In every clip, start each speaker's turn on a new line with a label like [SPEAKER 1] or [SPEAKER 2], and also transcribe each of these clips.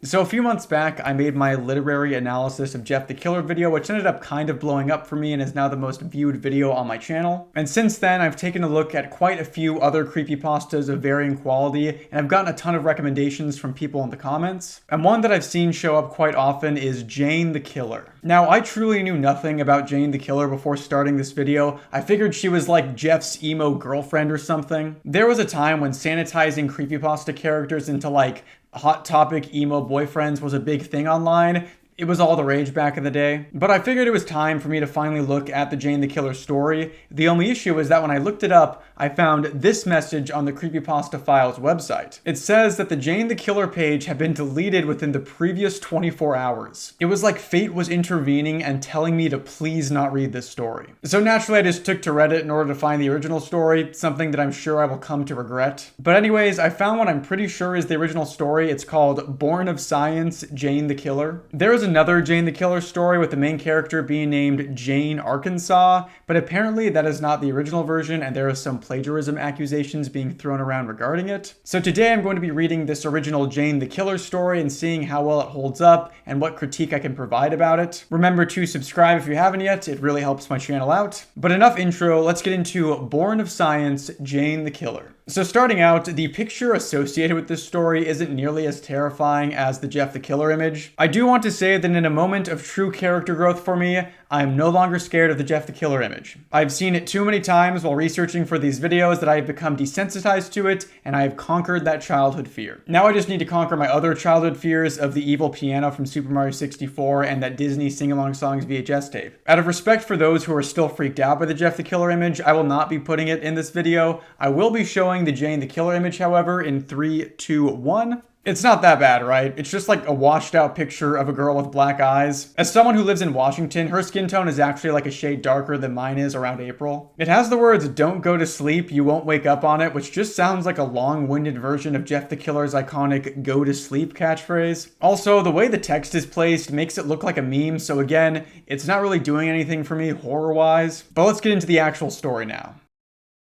[SPEAKER 1] So a few months back, I made my literary analysis of Jeff the Killer video, which ended up kind of blowing up for me and is now the most viewed video on my channel. And since then, I've taken a look at quite a few other creepypastas of varying quality, and I've gotten a ton of recommendations from people in the comments. And one that I've seen show up quite often is Jane the Killer. Now, I truly knew nothing about Jane the Killer before starting this video. I figured she was like Jeff's emo girlfriend or something. There was a time when sanitizing creepypasta characters into like Hot Topic emo boyfriends was a big thing online. It was all the rage back in the day. But I figured it was time for me to finally look at the Jane the Killer story. The only issue is that when I looked it up, I found this message on the Creepypasta Files website. It says that the Jane the Killer page had been deleted within the previous 24 hours. It was like fate was intervening and telling me to please not read this story. So naturally, I just took to Reddit in order to find the original story, something that I'm sure I will come to regret. But anyways, I found what I'm pretty sure is the original story. It's called Born of Science, Jane the Killer. There is another Jane the Killer story with the main character being named Jane Arkansas, but apparently that is not the original version and there is some plagiarism accusations being thrown around regarding it. So today I'm going to be reading this original Jane the Killer story and seeing how well it holds up and what critique I can provide about it. Remember to subscribe if you haven't yet, it really helps my channel out. But enough intro, let's get into Born of Science, Jane the Killer. So starting out, the picture associated with this story isn't nearly as terrifying as the Jeff the Killer image. I do want to say that in a moment of true character growth for me, I am no longer scared of the Jeff the Killer image. I've seen it too many times while researching for these videos that I have become desensitized to it, and I have conquered that childhood fear. Now I just need to conquer my other childhood fears of the evil piano from Super Mario 64 and that Disney Sing-Along Songs VHS tape. Out of respect for those who are still freaked out by the Jeff the Killer image, I will not be putting it in this video. I will be showing the Jane the Killer image, however, in 3, 2, 1. It's not that bad, right? It's just like a washed out picture of a girl with black eyes. As someone who lives in Washington, her skin tone is actually like a shade darker than mine is around April. It has the words, "Don't go to sleep, you won't wake up" on it, which just sounds like a long-winded version of Jeff the Killer's iconic "go to sleep" catchphrase. Also, the way the text is placed makes it look like a meme, so again, it's not really doing anything for me horror-wise. But let's get into the actual story now.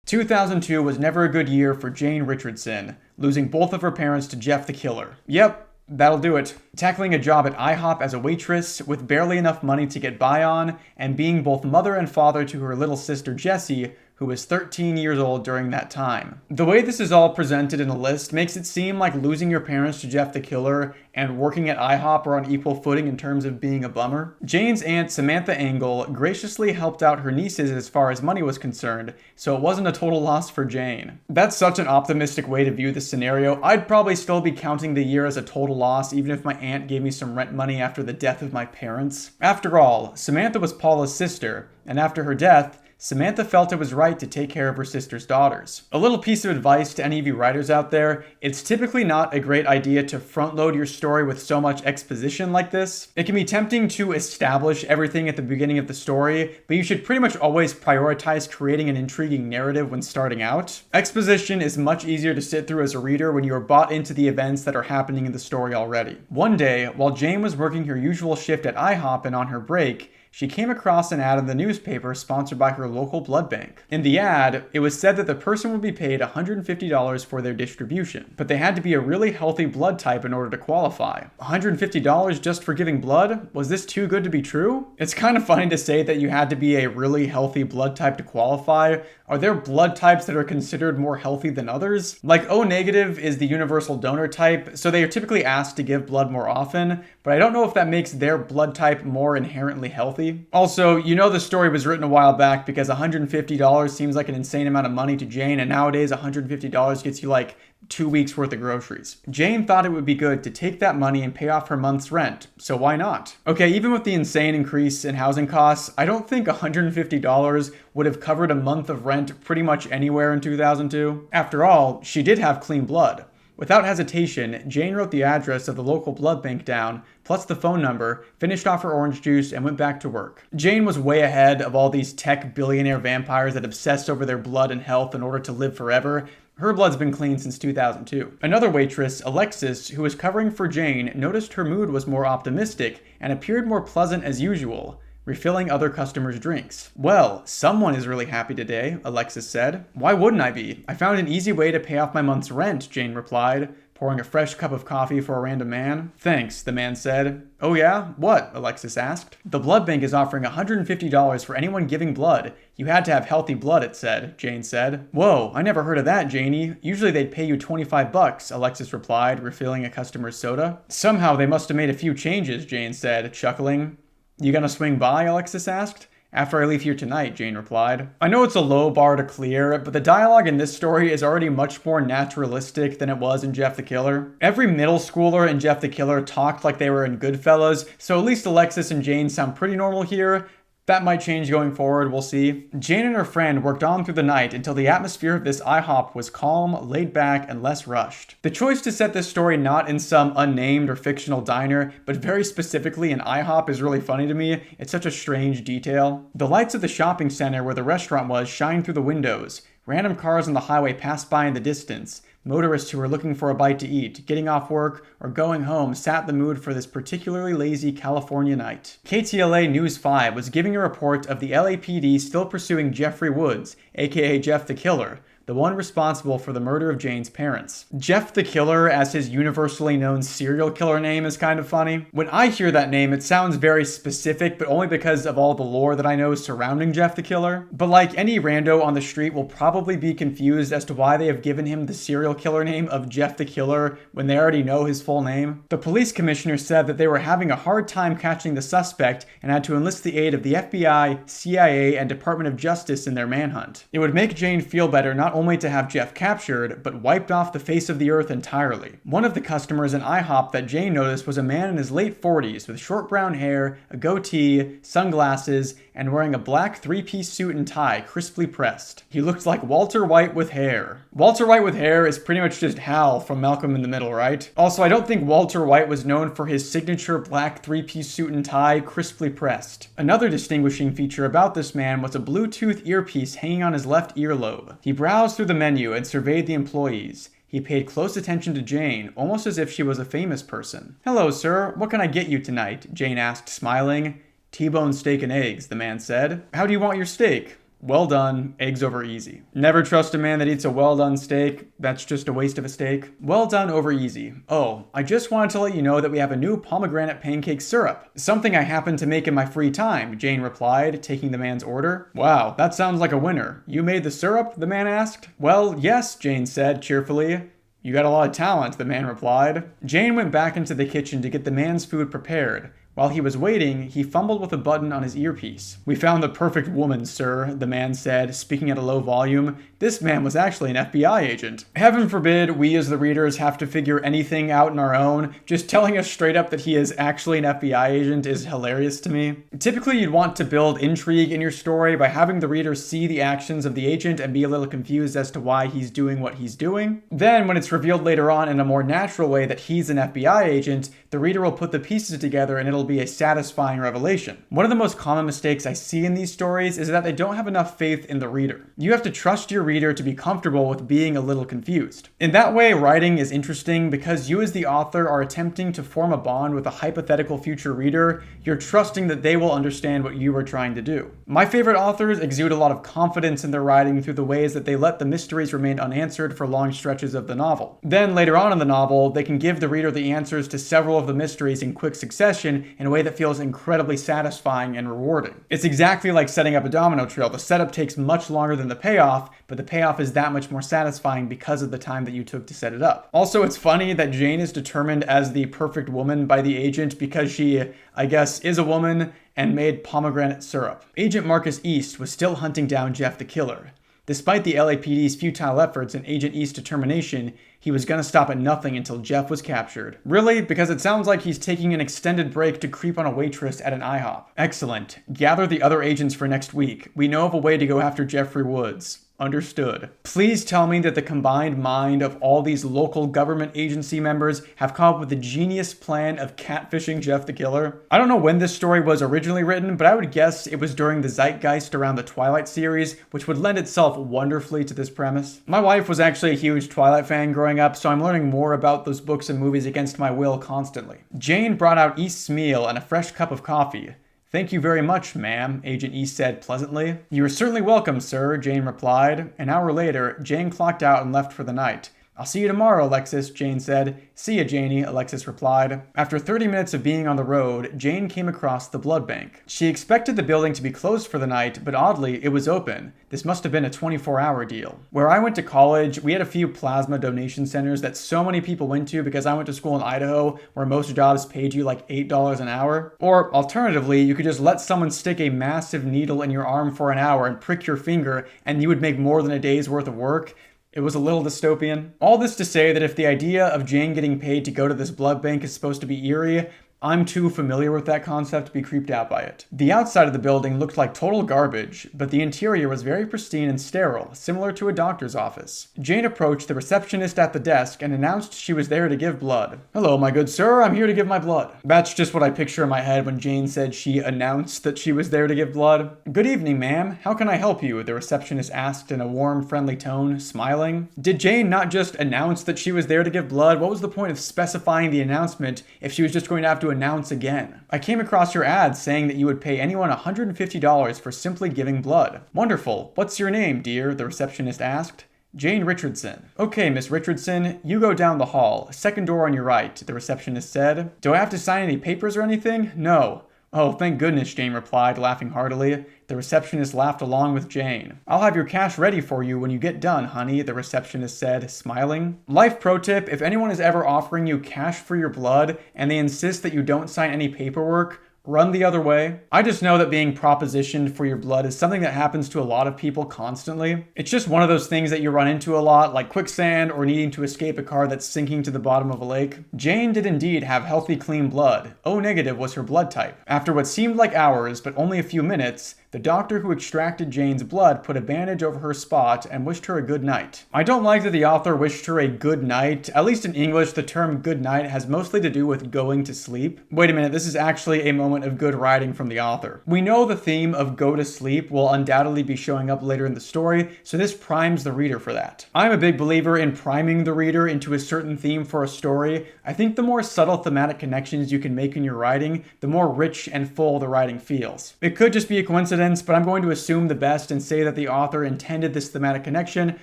[SPEAKER 1] 2002 was never a good year for Jane Richardson, losing both of her parents to Jeff the Killer. Yep, that'll do it. Tackling a job at IHOP as a waitress with barely enough money to get by on, and being both mother and father to her little sister Jessie, who was 13 years old during that time. The way this is all presented in a list makes it seem like losing your parents to Jeff the Killer and working at IHOP are on equal footing in terms of being a bummer. Jane's aunt Samantha Engel graciously helped out her nieces as far as money was concerned, so it wasn't a total loss for Jane. That's such an optimistic way to view this scenario. I'd probably still be counting the year as a total loss even if my aunt gave me some rent money after the death of my parents. After all, Samantha was Paula's sister, and after her death, Samantha felt it was right to take care of her sister's daughters. A little piece of advice to any of you writers out there, it's typically not a great idea to front load your story with so much exposition like this. It can be tempting to establish everything at the beginning of the story, but you should pretty much always prioritize creating an intriguing narrative when starting out. Exposition is much easier to sit through as a reader when you are bought into the events that are happening in the story already. One day, while Jane was working her usual shift at IHOP and on her break, she came across an ad in the newspaper sponsored by her local blood bank. In the ad, it was said that the person would be paid $150 for their distribution, but they had to be a really healthy blood type in order to qualify. $150 just for giving blood? Was this too good to be true? It's kind of funny to say that you had to be a really healthy blood type to qualify. Are there blood types that are considered more healthy than others? Like O negative is the universal donor type, so they are typically asked to give blood more often, but I don't know if that makes their blood type more inherently healthy. Also, you know the story was written a while back because $150 seems like an insane amount of money to Jane, and nowadays $150 gets you like 2 weeks worth of groceries. Jane thought it would be good to take that money and pay off her month's rent, so why not? Okay, even with the insane increase in housing costs, I don't think $150 would have covered a month of rent pretty much anywhere in 2002. After all, she did have clean blood. Without hesitation, Jane wrote the address of the local blood bank down, plus the phone number, finished off her orange juice, and went back to work. Jane was way ahead of all these tech billionaire vampires that obsess over their blood and health in order to live forever. Her blood's been clean since 2002. Another waitress, Alexis, who was covering for Jane, noticed her mood was more optimistic and appeared more pleasant as usual, refilling other customers' drinks. "Well, someone is really happy today," Alexis said. "Why wouldn't I be? I found an easy way to pay off my month's rent," Jane replied. pouring a fresh cup of coffee for a random man. Thanks, the man said. Oh yeah? What? Alexis asked. The blood bank is offering $150 for anyone giving blood. You had to have healthy blood, it said, Jane said. Whoa, I never heard of that, Janie. Usually they'd pay you $25, Alexis replied, refilling a customer's soda. Somehow they must have made a few changes, Jane said, chuckling. You gonna swing by? Alexis asked. After I leave here tonight, Jane replied. I know it's a low bar to clear, but the dialogue in this story is already much more naturalistic than it was in Jeff the Killer. Every middle schooler in Jeff the Killer talked like they were in Goodfellas, so at least Alexis and Jane sound pretty normal here. That might change going forward, we'll see. Jane and her friend worked on through the night until the atmosphere of this IHOP was calm, laid back, and less rushed. The choice to set this story not in some unnamed or fictional diner, but very specifically in IHOP is really funny to me. It's such a strange detail. The lights of the shopping center where the restaurant was shine through the windows. Random cars on the highway pass by in the distance. Motorists who were looking for a bite to eat, getting off work, or going home sat the mood for this particularly lazy California night. KTLA News 5 was giving a report of the LAPD still pursuing Jeffrey Woods, aka Jeff the Killer, the one responsible for the murder of Jane's parents. Jeff the Killer, as his universally known serial killer name, is kind of funny. When I hear that name, it sounds very specific, but only because of all the lore that I know surrounding Jeff the Killer. But like any rando on the street will probably be confused as to why they have given him the serial killer name of Jeff the Killer when they already know his full name. The police commissioner said that they were having a hard time catching the suspect and had to enlist the aid of the FBI, CIA, and Department of Justice in their manhunt. It would make Jane feel better not only to have Jeff captured, but wiped off the face of the earth entirely. One of the customers in IHOP that Jane noticed was a man in his late 40s with short brown hair, a goatee, sunglasses, and wearing a black three-piece suit and tie crisply pressed. He looked like Walter White with hair. Walter White with hair is pretty much just Hal from Malcolm in the Middle, right? Also, I don't think Walter White was known for his signature black three-piece suit and tie crisply pressed. Another distinguishing feature about this man was a Bluetooth earpiece hanging on his left earlobe. He browsed through the menu and surveyed the employees. He paid close attention to Jane, almost as if she was a famous person. Hello, sir. What can I get you tonight? Jane asked, smiling. T-bone steak and eggs, the man said. How do you want your steak? Well done, eggs over easy. Never trust a man that eats a well done steak. That's just a waste of a steak. Well done over easy. Oh, I just wanted to let you know that we have a new pomegranate pancake syrup. Something I happen to make in my free time, Jane replied, taking the man's order. Wow, that sounds like a winner. You made the syrup? The man asked. Well, yes, Jane said cheerfully. You got a lot of talent, the man replied. Jane went back into the kitchen to get the man's food prepared. While he was waiting, he fumbled with a button on his earpiece. We found the perfect woman, sir, the man said, speaking at a low volume. This man was actually an FBI agent. Heaven forbid we as the readers have to figure anything out on our own. Just telling us straight up that he is actually an FBI agent is hilarious to me. Typically, you'd want to build intrigue in your story by having the reader see the actions of the agent and be a little confused as to why he's doing what he's doing. Then, when it's revealed later on in a more natural way that he's an FBI agent, the reader will put the pieces together and it'll be a satisfying revelation. One of the most common mistakes I see in these stories is that they don't have enough faith in the reader. You have to trust your reader to be comfortable with being a little confused. In that way, writing is interesting because you as the author are attempting to form a bond with a hypothetical future reader. You're trusting that they will understand what you are trying to do. My favorite authors exude a lot of confidence in their writing through the ways that they let the mysteries remain unanswered for long stretches of the novel. Then later on in the novel, they can give the reader the answers to several of the mysteries in quick succession in a way that feels incredibly satisfying and rewarding. It's exactly like setting up a domino trail. The setup takes much longer than the payoff, but the payoff is that much more satisfying because of the time that you took to set it up. Also, it's funny that Jane is determined as the perfect woman by the agent because she, I guess, is a woman and made pomegranate syrup. Agent Marcus East was still hunting down Jeff the Killer. Despite the LAPD's futile efforts and Agent East's determination, he was gonna stop at nothing until Jeff was captured. Really? Because it sounds like he's taking an extended break to creep on a waitress at an IHOP. Excellent. Gather the other agents for next week. We know of a way to go after Jeffrey Woods. Understood. Please tell me that the combined mind of all these local government agency members have come up with the genius plan of catfishing Jeff the Killer. I don't know when this story was originally written, but I would guess it was during the zeitgeist around the Twilight series, which would lend itself wonderfully to this premise. My wife was actually a huge Twilight fan growing up, so I'm learning more about those books and movies against my will constantly. Jane brought out East's meal and a fresh cup of coffee. Thank you very much, ma'am, Agent East said pleasantly. You are certainly welcome, sir, Jane replied. An hour later, Jane clocked out and left for the night. "I'll see you tomorrow, Alexis," Jane said. "See ya, Janie," Alexis replied. After 30 minutes of being on the road, Jane came across the blood bank. She expected the building to be closed for the night, but oddly, it was open. This must have been a 24-hour deal. Where I went to college, we had a few plasma donation centers that so many people went to because I went to school in Idaho, where most jobs paid you like $8 an hour. Or alternatively, you could just let someone stick a massive needle in your arm for an hour and prick your finger, and you would make more than a day's worth of work. It was a little dystopian. All this to say that if the idea of Jane getting paid to go to this blood bank is supposed to be eerie, I'm too familiar with that concept to be creeped out by it. The outside of the building looked like total garbage, but the interior was very pristine and sterile, similar to a doctor's office. Jane approached the receptionist at the desk and announced she was there to give blood. "Hello, my good sir, I'm here to give my blood." That's just what I picture in my head when Jane said she announced that she was there to give blood. "Good evening, ma'am. How can I help you?" the receptionist asked in a warm, friendly tone, smiling. Did Jane not just announce that she was there to give blood? What was the point of specifying the announcement if she was just going to have to announce again? "I came across your ad saying that you would pay anyone $150 for simply giving blood." "Wonderful. What's your name, dear?" the receptionist asked. "Jane Richardson." "Okay, Miss Richardson, you go down the hall. Second door on your right," the receptionist said. "Do I have to sign any papers or anything?" "No." "Oh, thank goodness," Jane replied, laughing heartily. The receptionist laughed along with Jane. "I'll have your cash ready for you when you get done, honey," the receptionist said, smiling. Life pro tip: if anyone is ever offering you cash for your blood and they insist that you don't sign any paperwork, run the other way. I just know that being propositioned for your blood is something that happens to a lot of people constantly. It's just one of those things that you run into a lot, like quicksand or needing to escape a car that's sinking to the bottom of a lake. Jane did indeed have healthy, clean blood. O negative was her blood type. After what seemed like hours, but only a few minutes, the doctor who extracted Jane's blood put a bandage over her spot and wished her a good night. I don't like that the author wished her a good night. At least in English, the term good night has mostly to do with going to sleep. Wait a minute, this is actually a moment of good writing from the author. We know the theme of go to sleep will undoubtedly be showing up later in the story, so this primes the reader for that. I'm a big believer in priming the reader into a certain theme for a story. I think the more subtle thematic connections you can make in your writing, the more rich and full the writing feels. It could just be a coincidence, but I'm going to assume the best and say that the author intended this thematic connection,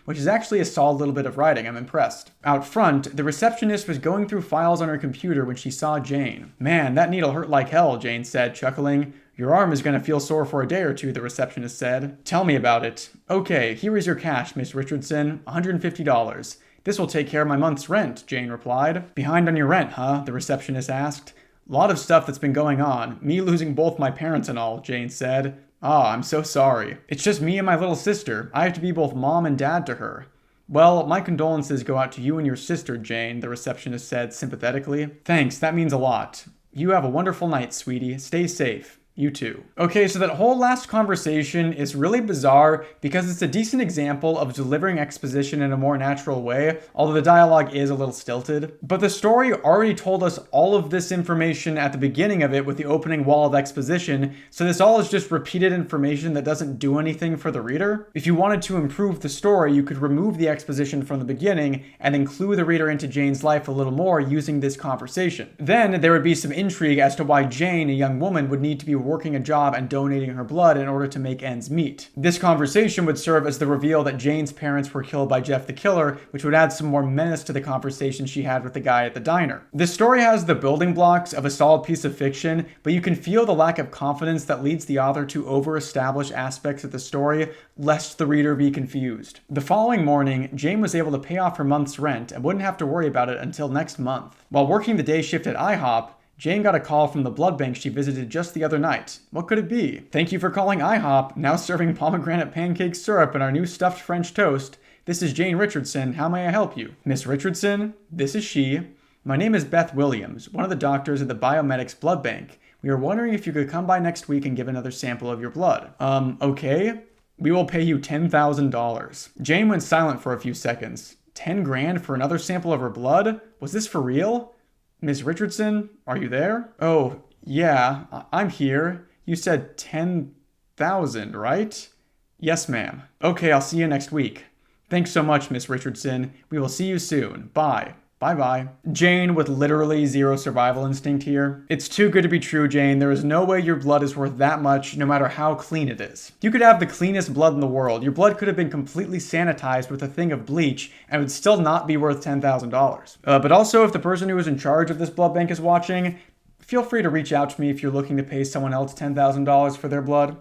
[SPEAKER 1] which is actually a solid little bit of writing. I'm impressed. Out front, the receptionist was going through files on her computer when she saw Jane. "Man, that needle hurt like hell," Jane said, chuckling. "Your arm is going to feel sore for a day or two," the receptionist said. "Tell me about it." "Okay, here is your cash, Miss Richardson, $150. This will take care of my month's rent," Jane replied. "Behind on your rent, huh?" the receptionist asked. "Lot of stuff that's been going on. Me losing both my parents and all," Jane said. "Ah, I'm so sorry. It's just me and my little sister. I have to be both mom and dad to her." "Well, my condolences go out to you and your sister, Jane," the receptionist said sympathetically. "Thanks, that means a lot. You have a wonderful night, sweetie. Stay safe. You too." Okay, so that whole last conversation is really bizarre because it's a decent example of delivering exposition in a more natural way, although the dialogue is a little stilted. But the story already told us all of this information at the beginning of it with the opening wall of exposition, so this all is just repeated information that doesn't do anything for the reader. If you wanted to improve the story, you could remove the exposition from the beginning and include the reader into Jane's life a little more using this conversation. Then there would be some intrigue as to why Jane, a young woman, would need to be working a job and donating her blood in order to make ends meet. This conversation would serve as the reveal that Jane's parents were killed by Jeff the Killer, which would add some more menace to the conversation she had with the guy at the diner. This story has the building blocks of a solid piece of fiction, but you can feel the lack of confidence that leads the author to over-establish aspects of the story, lest the reader be confused. The following morning, Jane was able to pay off her month's rent and wouldn't have to worry about it until next month. While working the day shift at IHOP, Jane got a call from the blood bank she visited just the other night. What could it be? "Thank you for calling IHOP, now serving pomegranate pancake syrup and our new stuffed French toast. This is Jane Richardson. How may I help you?" "Miss Richardson, this is she. My name is Beth Williams, one of the doctors at the Biomedics Blood Bank. We are wondering if you could come by next week and give another sample of your blood." Okay. "We will pay you $10,000. Jane went silent for a few seconds. 10 grand for another sample of her blood? Was this for real? "Miss Richardson, are you there?" "Oh, yeah, I'm here. You said 10,000, right?" "Yes, ma'am." "Okay, I'll see you next week." "Thanks so much, Miss Richardson. We will see you soon. Bye." Bye-bye. Jane with literally zero survival instinct here. It's too good to be true, Jane. There is no way your blood is worth that much, no matter how clean it is. You could have the cleanest blood in the world. Your blood could have been completely sanitized with a thing of bleach and would still not be worth $10,000. But also, if the person who is in charge of this blood bank is watching, feel free to reach out to me if you're looking to pay someone else $10,000 for their blood.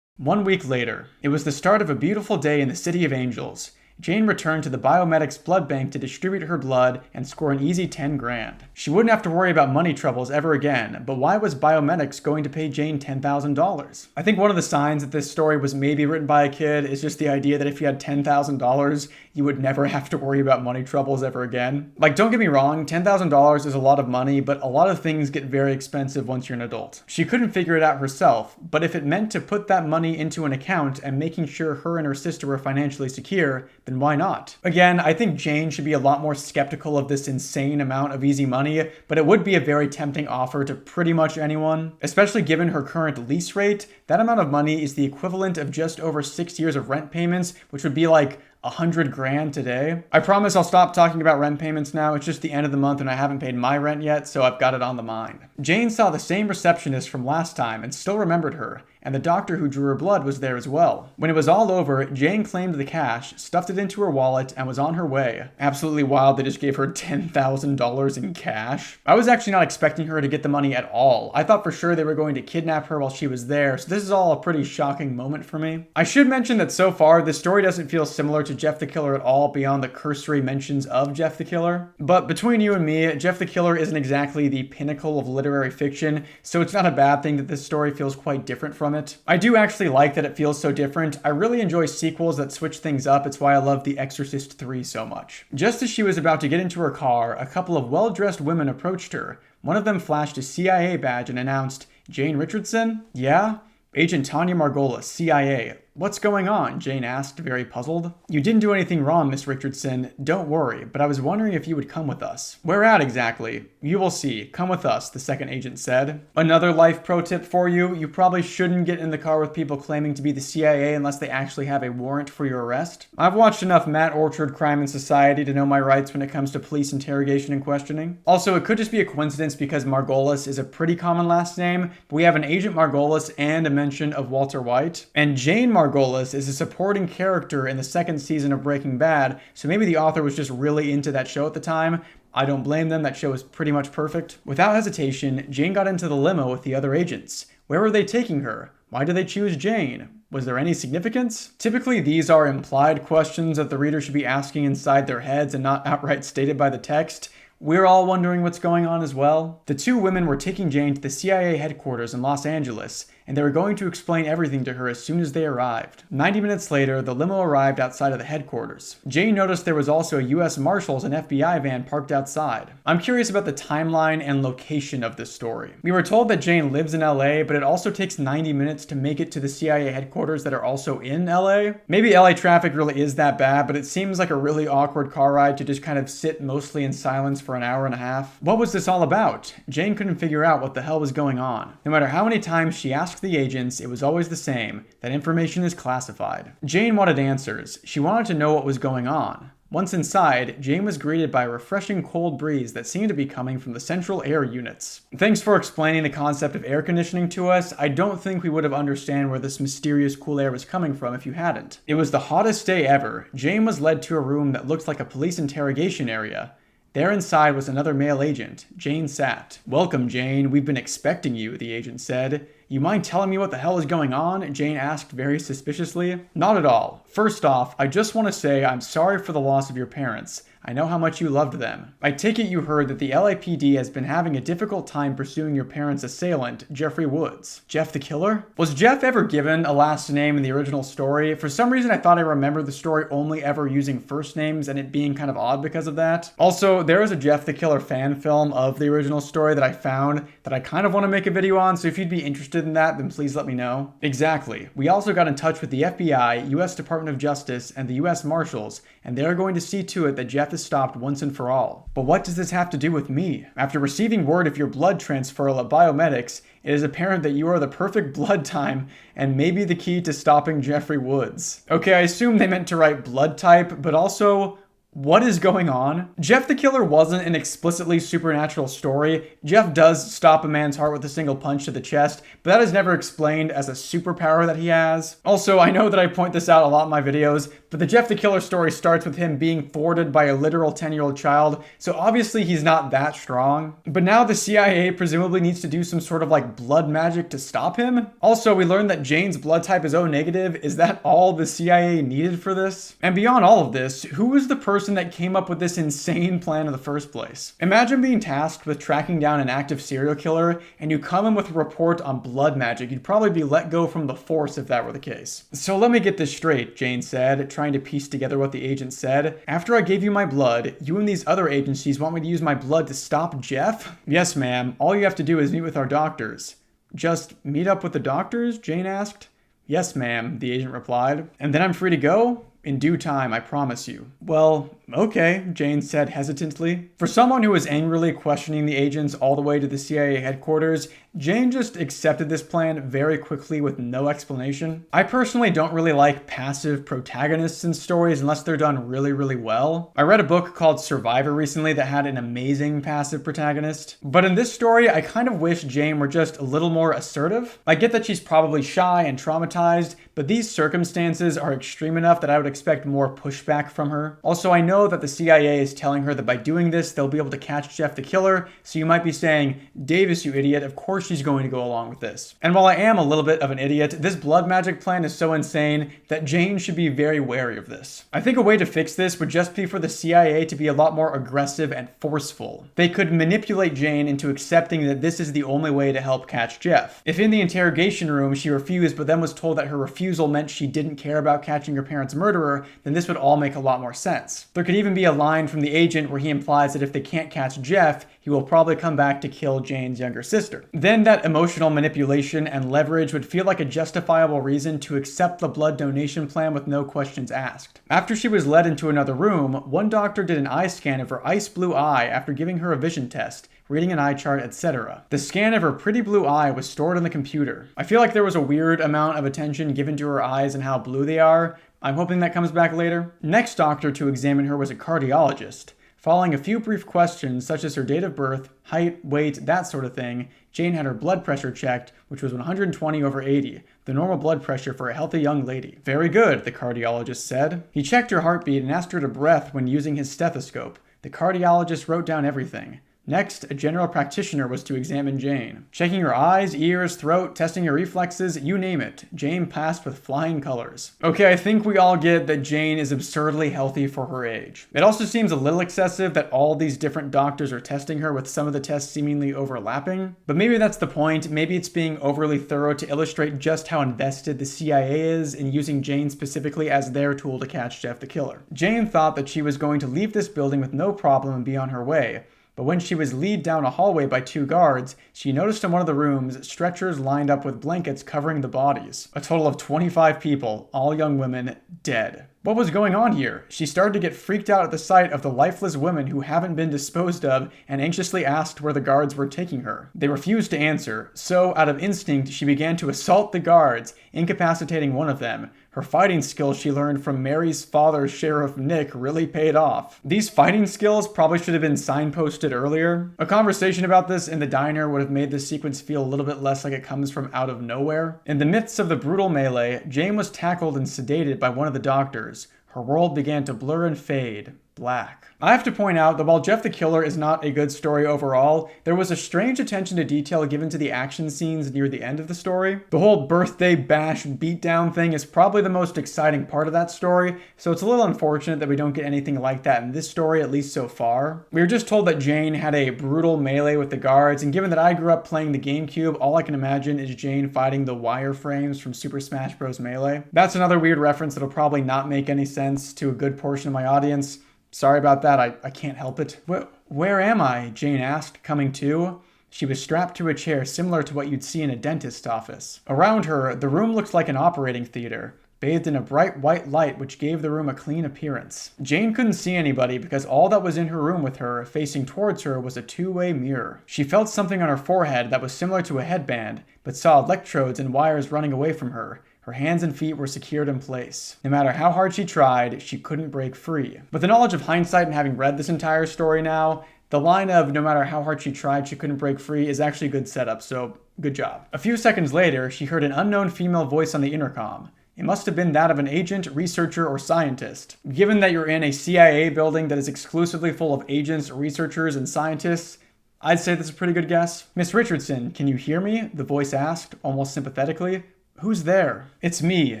[SPEAKER 1] 1 week later, it was the start of a beautiful day in the City of Angels. Jane returned to the biomedics blood bank to distribute her blood and score an easy 10 grand. She wouldn't have to worry about money troubles ever again, but why was biomedics going to pay Jane $10,000? I think one of the signs that this story was maybe written by a kid is just the idea that if you had $10,000, you would never have to worry about money troubles ever again. Like, don't get me wrong, $10,000 is a lot of money, but a lot of things get very expensive once you're an adult. She couldn't figure it out herself, but if it meant to put that money into an account and making sure her and her sister were financially secure, then why not? Again, I think Jane should be a lot more skeptical of this insane amount of easy money, but it would be a very tempting offer to pretty much anyone. Especially given her current lease rate, that amount of money is the equivalent of just over 6 years of rent payments, which would be like 100 grand today. I promise I'll stop talking about rent payments now. It's just the end of the month and I haven't paid my rent yet, so I've got it on the mind. Jane saw the same receptionist from last time and still remembered her, and the doctor who drew her blood was there as well. When it was all over, Jane claimed the cash, stuffed it into her wallet, and was on her way. Absolutely wild, they just gave her $10,000 in cash. I was actually not expecting her to get the money at all. I thought for sure they were going to kidnap her while she was there, so this is all a pretty shocking moment for me. I should mention that so far, this story doesn't feel similar to Jeff the Killer at all beyond the cursory mentions of Jeff the Killer. But between you and me, Jeff the Killer isn't exactly the pinnacle of literary fiction, so it's not a bad thing that this story feels quite different from it. I do actually like that it feels so different. I really enjoy sequels that switch things up. It's why I love The Exorcist 3 so much. Just as she was about to get into her car, a couple of well-dressed women approached her. One of them flashed a CIA badge and announced, "Jane Richardson?" "Yeah?" "Agent Tanya Margolis, CIA." "What's going on?" Jane asked, very puzzled. "You didn't do anything wrong, Miss Richardson. Don't worry, but I was wondering if you would come with us." "Where at exactly?" "You will see. Come with us," the second agent said. Another life pro tip for you: you probably shouldn't get in the car with people claiming to be the CIA unless they actually have a warrant for your arrest. I've watched enough Matt Orchard Crime and Society to know my rights when it comes to police interrogation and questioning. Also, it could just be a coincidence because Margolis is a pretty common last name, but we have an Agent Margolis and a mention of Walter White. And Jane Margolis is a supporting character in the second season of Breaking Bad, so maybe the author was just really into that show at the time. I don't blame them, that show is pretty much perfect. Without hesitation, Jane got into the limo with the other agents. Where were they taking her? Why did they choose Jane? Was there any significance? Typically, these are implied questions that the reader should be asking inside their heads and not outright stated by the text. We're all wondering what's going on as well. The two women were taking Jane to the CIA headquarters in Los Angeles, and they were going to explain everything to her as soon as they arrived. 90 minutes later, the limo arrived outside of the headquarters. Jane noticed there was also a US Marshals and FBI van parked outside. I'm curious about the timeline and location of this story. We were told that Jane lives in LA, but it also takes 90 minutes to make it to the CIA headquarters that are also in LA. Maybe LA traffic really is that bad, but it seems like a really awkward car ride to just kind of sit mostly in silence for an hour and a half. What was this all about? Jane couldn't figure out what the hell was going on. No matter how many times she asked the agents, it was always the same: that information is classified. Jane wanted answers. She wanted to know what was going on. Once inside, Jane was greeted by a refreshing cold breeze that seemed to be coming from the central air units. Thanks for explaining the concept of air conditioning to us. I don't think we would have understood where this mysterious cool air was coming from if you hadn't. It was the hottest day ever. Jane was led to a room that looked like a police interrogation area. There inside was another male agent. Jane sat. "Welcome, Jane. We've been expecting you," the agent said. "You mind telling me what the hell is going on?" Jane asked very suspiciously. "Not at all. First off, I just want to say I'm sorry for the loss of your parents. I know how much you loved them. I take it you heard that the LAPD has been having a difficult time pursuing your parents' assailant, Jeffrey Woods." Jeff the Killer? Was Jeff ever given a last name in the original story? For some reason I thought I remembered the story only ever using first names and it being kind of odd because of that. Also, there is a Jeff the Killer fan film of the original story that I found that I kind of want to make a video on, so if you'd be interested in that, then please let me know. Exactly. We also got in touch with the FBI, US Department of Justice, and the US Marshals, and they're going to see to it that Jeff is stopped once and for all. But what does this have to do with me? After receiving word of your blood transfer at biomedics, it is apparent that you are the perfect blood type and maybe the key to stopping Jeffrey Woods. Okay, I assume they meant to write blood type, but also, What is going on? Jeff the Killer wasn't an explicitly supernatural story. Jeff does stop a man's heart with a single punch to the chest, but that is never explained as a superpower that he has. Also, I know that I point this out a lot in my videos, but the Jeff the Killer story starts with him being thwarted by a literal 10-year-old child, so obviously he's not that strong. But now the CIA presumably needs to do some sort of like blood magic to stop him. Also, we learned that Jane's blood type is O negative. Is that all the CIA needed for this? And beyond all of this, who was the person that came up with this insane plan in the first place? Imagine being tasked with tracking down an active serial killer and you come in with a report on blood magic. You'd probably be let go from the force if that were the case. So let me get this straight, Jane said, trying to piece together what the agent said. After I gave you my blood, you and these other agencies want me to use my blood to stop Jeff? Yes, ma'am. All you have to do is meet with our doctors. Just meet up with the doctors? Jane asked. Yes, ma'am, the agent replied. And then I'm free to go? In due time, I promise you. Well, okay, Jane said hesitantly. For someone who was angrily questioning the agents all the way to the CIA headquarters, Jane just accepted this plan very quickly with no explanation. I personally don't really like passive protagonists in stories unless they're done really, really well. I read a book called Survivor recently that had an amazing passive protagonist. But in this story, I kind of wish Jane were just a little more assertive. I get that she's probably shy and traumatized, but these circumstances are extreme enough that I would expect more pushback from her. Also, I know that the CIA is telling her that by doing this, they'll be able to catch Jeff the Killer, so you might be saying, Davis, you idiot, of course she's going to go along with this. And while I am a little bit of an idiot, this blood magic plan is so insane that Jane should be very wary of this. I think a way to fix this would just be for the CIA to be a lot more aggressive and forceful. They could manipulate Jane into accepting that this is the only way to help catch Jeff. If in the interrogation room she refused but then was told that her refusal meant she didn't care about catching her parents' murderer, then this would all make a lot more sense. There could even be a line from the agent where he implies that if they can't catch Jeff, he will probably come back to kill Jane's younger sister. Then that emotional manipulation and leverage would feel like a justifiable reason to accept the blood donation plan with no questions asked. After she was led into another room, one doctor did an eye scan of her ice blue eye after giving her a vision test, reading an eye chart, etc. The scan of her pretty blue eye was stored on the computer. I feel like there was a weird amount of attention given to her eyes and how blue they are. I'm hoping that comes back later. Next doctor to examine her was a cardiologist. Following a few brief questions such as her date of birth, height, weight, that sort of thing, Jane had her blood pressure checked, which was 120/80, the normal blood pressure for a healthy young lady. Very good, the cardiologist said. He checked her heartbeat and asked her to breath when using his stethoscope. The cardiologist wrote down everything. Next, a general practitioner was to examine Jane. Checking her eyes, ears, throat, testing her reflexes, you name it. Jane passed with flying colors. Okay, I think we all get that Jane is absurdly healthy for her age. It also seems a little excessive that all these different doctors are testing her with some of the tests seemingly overlapping. But maybe that's the point. Maybe it's being overly thorough to illustrate just how invested the CIA is in using Jane specifically as their tool to catch Jeff the Killer. Jane thought that she was going to leave this building with no problem and be on her way. But when she was led down a hallway by two guards, she noticed in one of the rooms stretchers lined up with blankets covering the bodies. A total of 25 people, all young women, dead. What was going on here? She started to get freaked out at the sight of the lifeless women who haven't been disposed of and anxiously asked where the guards were taking her. They refused to answer, so out of instinct, she began to assault the guards, incapacitating one of them. Her fighting skills she learned from Mary's father, Sheriff Nick, really paid off. These fighting skills probably should have been signposted earlier. A conversation about this in the diner would have made this sequence feel a little bit less like it comes from out of nowhere. In the midst of the brutal melee, Jane was tackled and sedated by one of the doctors. Her world began to blur and fade. Black. I have to point out that while Jeff the Killer is not a good story overall, there was a strange attention to detail given to the action scenes near the end of the story. The whole birthday bash beatdown thing is probably the most exciting part of that story, so it's a little unfortunate that we don't get anything like that in this story, at least so far. We were just told that Jane had a brutal melee with the guards, and given that I grew up playing the GameCube, all I can imagine is Jane fighting the wireframes from Super Smash Bros. Melee. That's another weird reference that'll probably not make any sense to a good portion of my audience. Sorry about that, I can't help it. Where am I? Jane asked, coming to. She was strapped to a chair similar to what you'd see in a dentist's office. Around her, the room looked like an operating theater, bathed in a bright white light which gave the room a clean appearance. Jane couldn't see anybody because all that was in her room with her, facing towards her, was a two-way mirror. She felt something on her forehead that was similar to a headband, but saw electrodes and wires running away from her. Her hands and feet were secured in place. No matter how hard she tried, she couldn't break free. With the knowledge of hindsight and having read this entire story now, the line of no matter how hard she tried, she couldn't break free is actually a good setup, so good job. A few seconds later, she heard an unknown female voice on the intercom. It must have been that of an agent, researcher, or scientist. Given that you're in a CIA building that is exclusively full of agents, researchers, and scientists, I'd say that's a pretty good guess. "Miss Richardson, can you hear me?" the voice asked, almost sympathetically. "Who's there?" "It's me,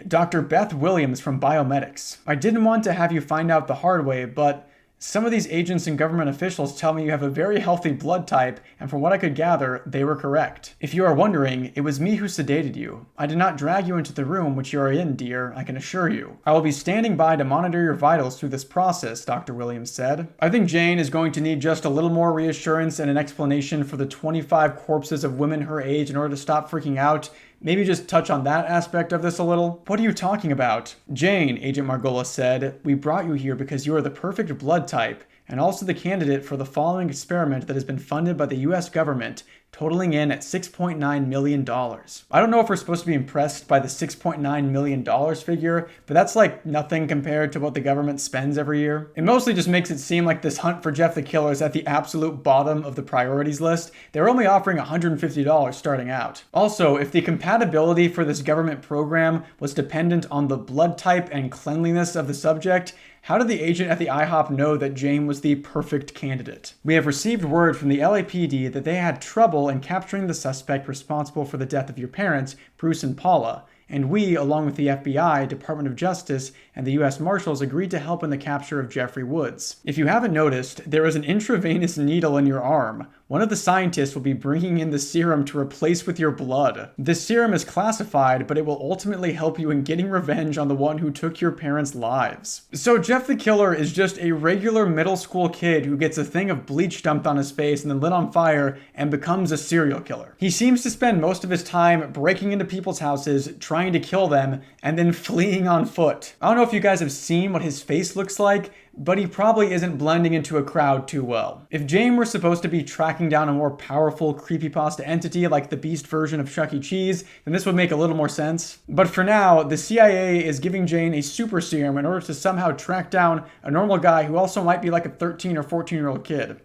[SPEAKER 1] Dr. Beth Williams from Biomedics. I didn't want to have you find out the hard way, but some of these agents and government officials tell me you have a very healthy blood type, and from what I could gather, they were correct. If you are wondering, it was me who sedated you. I did not drag you into the room which you are in, dear, I can assure you. I will be standing by to monitor your vitals through this process," Dr. Williams said. I think Jane is going to need just a little more reassurance and an explanation for the 25 corpses of women her age in order to stop freaking out. Maybe just touch on that aspect of this a little. "What are you talking about?" "Jane," Agent Margolis said, "we brought you here because you are the perfect blood type and also the candidate for the following experiment that has been funded by the US government, totaling in at $6.9 million. I don't know if we're supposed to be impressed by the $6.9 million figure, but that's like nothing compared to what the government spends every year. It mostly just makes it seem like this hunt for Jeff the Killer is at the absolute bottom of the priorities list. They're only offering $150 starting out. Also, if the compatibility for this government program was dependent on the blood type and cleanliness of the subject, how did the agent at the IHOP know that Jane was the perfect candidate? We have received word from the LAPD that they had trouble in capturing the suspect responsible for the death of your parents, Bruce and Paula, and we, along with the FBI, Department of Justice, and the US Marshals, agreed to help in the capture of Jeffrey Woods. If you haven't noticed, there is an intravenous needle in your arm. One of the scientists will be bringing in the serum to replace with your blood. This serum is classified, but it will ultimately help you in getting revenge on the one who took your parents' lives. So Jeff the Killer is just a regular middle school kid who gets a thing of bleach dumped on his face and then lit on fire and becomes a serial killer. He seems to spend most of his time breaking into people's houses, trying to kill them, and then fleeing on foot. I don't know if you guys have seen what his face looks like, but he probably isn't blending into a crowd too well. If Jane were supposed to be tracking down a more powerful creepypasta entity like the Beast version of Chuck E. Cheese, then this would make a little more sense. But for now, the CIA is giving Jane a super serum in order to somehow track down a normal guy who also might be like a 13 or 14-year-old kid.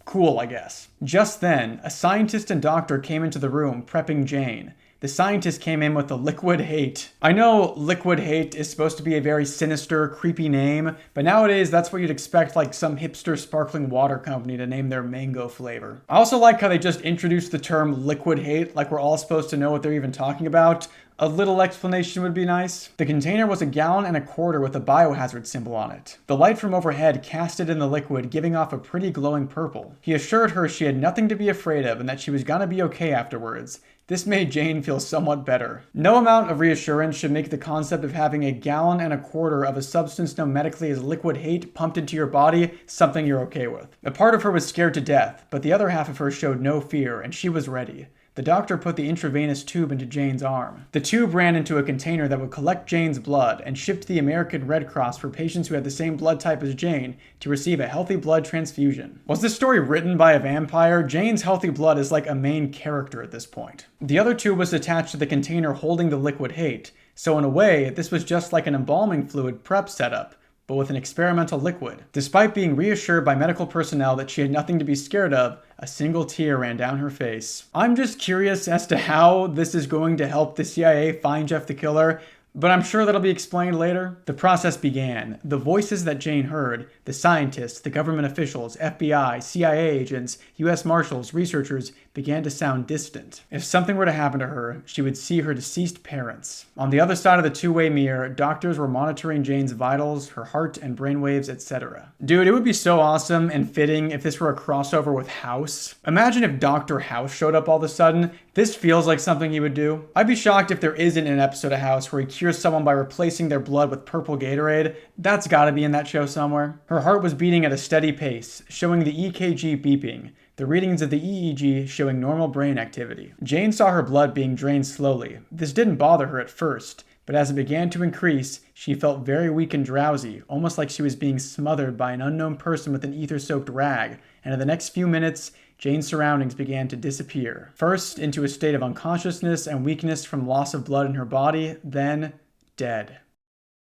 [SPEAKER 1] Cool, I guess. Just then, a scientist and doctor came into the room, prepping Jane. The scientist came in with the Liquid Hate. I know Liquid Hate is supposed to be a very sinister, creepy name, but nowadays that's what you'd expect like some hipster sparkling water company to name their mango flavor. I also like how they just introduced the term Liquid Hate like we're all supposed to know what they're even talking about. A little explanation would be nice. The container was 1.25 gallons with a biohazard symbol on it. The light from overhead cast it in the liquid, giving off a pretty glowing purple. He assured her she had nothing to be afraid of and that she was gonna be okay afterwards. This made Jane feel somewhat better. No amount of reassurance should make the concept of having 1.25 gallons of a substance known medically as liquid hate pumped into your body something you're okay with. A part of her was scared to death, but the other half of her showed no fear, and she was ready. The doctor put the intravenous tube into Jane's arm. The tube ran into a container that would collect Jane's blood and shipped to the American Red Cross for patients who had the same blood type as Jane to receive a healthy blood transfusion. Was this story written by a vampire? Jane's healthy blood is like a main character at this point. The other tube was attached to the container holding the liquid hate, so in a way, this was just like an embalming fluid prep setup, but with an experimental liquid. Despite being reassured by medical personnel that she had nothing to be scared of, a single tear ran down her face. I'm just curious as to how this is going to help the CIA find Jeff the Killer, but I'm sure that'll be explained later. The process began. The voices that Jane heard, the scientists, the government officials, FBI, CIA agents, US Marshals, researchers, began to sound distant. If something were to happen to her, she would see her deceased parents. On the other side of the two-way mirror, doctors were monitoring Jane's vitals, her heart and brainwaves, etc. Dude, it would be so awesome and fitting if this were a crossover with House. Imagine if Dr. House showed up all of a sudden. This feels like something he would do. I'd be shocked if there isn't an episode of House where he cures someone by replacing their blood with purple Gatorade. That's gotta be in that show somewhere. Her heart was beating at a steady pace, showing the EKG beeping, the readings of the EEG showing normal brain activity. Jane saw her blood being drained slowly. This didn't bother her at first, but as it began to increase, she felt very weak and drowsy, almost like she was being smothered by an unknown person with an ether-soaked rag, and in the next few minutes, Jane's surroundings began to disappear. First, into a state of unconsciousness and weakness from loss of blood in her body, then dead.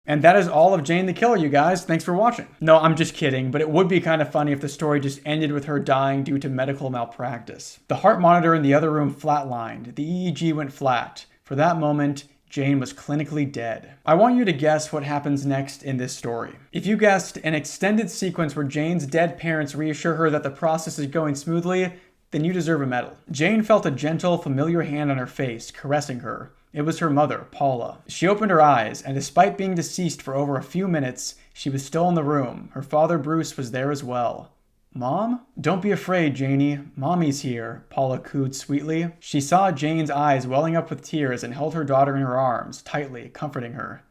[SPEAKER 1] And that is all of Jane the Killer, you guys. Thanks for watching. No, I'm just kidding, but it would be kind of funny if the story just ended with her dying due to medical malpractice. The heart monitor in the other room flatlined. The EEG went flat. For that moment, Jane was clinically dead. I want you to guess what happens next in this story. If you guessed an extended sequence where Jane's dead parents reassure her that the process is going smoothly, then you deserve a medal. Jane felt a gentle, familiar hand on her face, caressing her. It was her mother, Paula. She opened her eyes, and despite being deceased for over a few minutes, she was still in the room. Her father, Bruce, was there as well. Mom? Don't be afraid, Janie. Mommy's here, Paula cooed sweetly. She saw Jane's eyes welling up with tears and held her daughter in her arms, tightly, comforting her.